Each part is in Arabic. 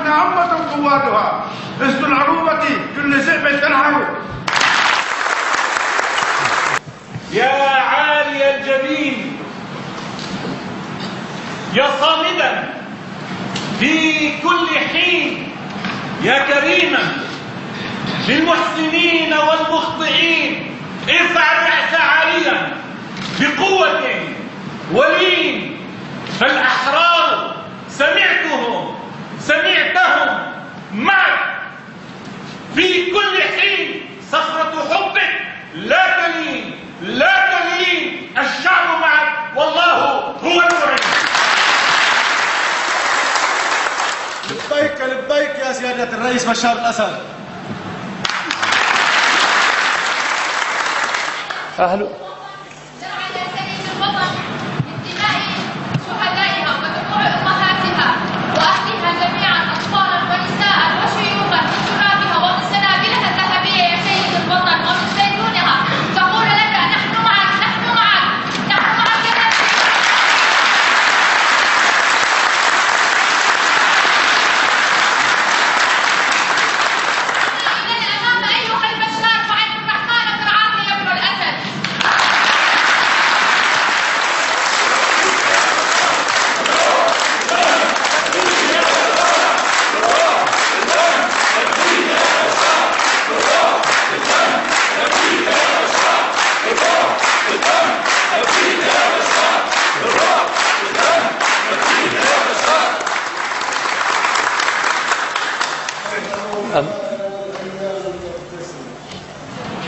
عامة قواتها. اسم العروبة كل ذئب تنحر. يا عالي الجبين، يا صامدا في كل حين، يا كريما للمحسنين والمخطئين، ارفع الرأس عاليا بقوة ولين، فالأحرار سمعتهم معك في كل حين. صخرة حبك لا تلين، الشعب معك والله هو المعين. لبيك يا سيادة الرئيس بشار الأسد. أهلا.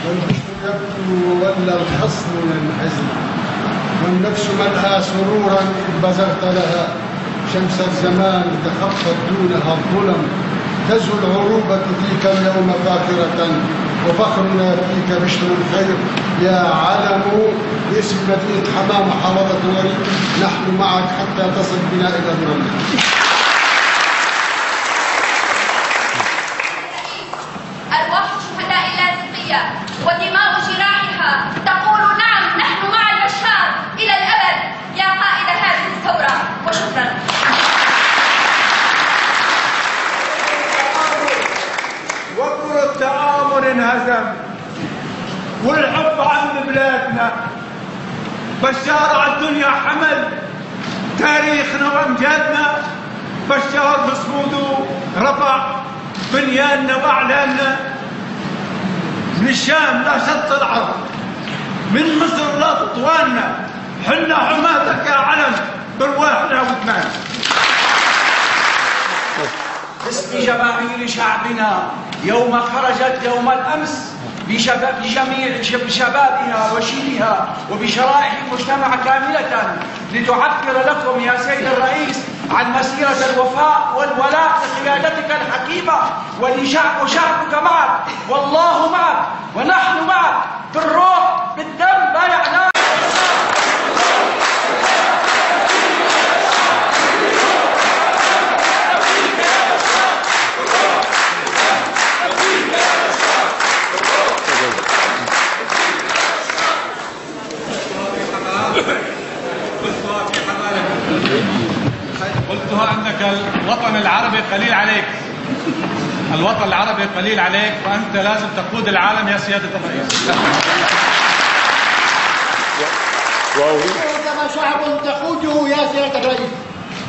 والبشر يبكو ولا الحصن ينحزن، والنفس ملها سرورا إذ بزغت لها. شمس الزمان تخفت دونها الظلم، تزهو العروبة فيك اليوم فاخرة، وفخرنا فيك بشر الخير. يا علم باسم مدينة حمام حافظة وريد، نحن معك حتى تصل بنا إلى المنى. ودماء جراحها تقول نعم، نحن مع البشار إلى الأبد يا قائد هذه الثورة. وشكرا. وكر التآمر انهزم والحب عم بلادنا. بشار على الدنيا حمل تاريخنا وامجادنا. بشار بصموده رفع بنياننا واعلاننا. من الشام لا شط العرب، من مصر لا تطواننا، حنا حماتك يا علم برواحنا وثمان. باسم جماهير شعبنا يوم خرجت يوم الأمس بجميع شبابها وشيبها وبشرائح المجتمع كاملة لتعبر لكم يا سيد الرئيس عن مسيرة الوفاء والولاء لقيادتك الحكيمة. وشعبك معك والله معك ونحن معك بالروح بالدم بايعناك. قلتها أنك الوطن العربي قليل عليك، الوطن العربي قليل عليك، وأنت لازم تقود العالم يا سيادة الرئيس. كما شعب تقوده يا سيادة الرئيس.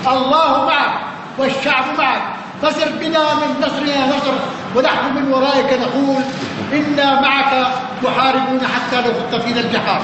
الله معك والشعب معك، فسر بنا من نصر إلى نصر، ونحن من ورائك نقول إنا معك محاربون حتى لو خضت فينا الجحار.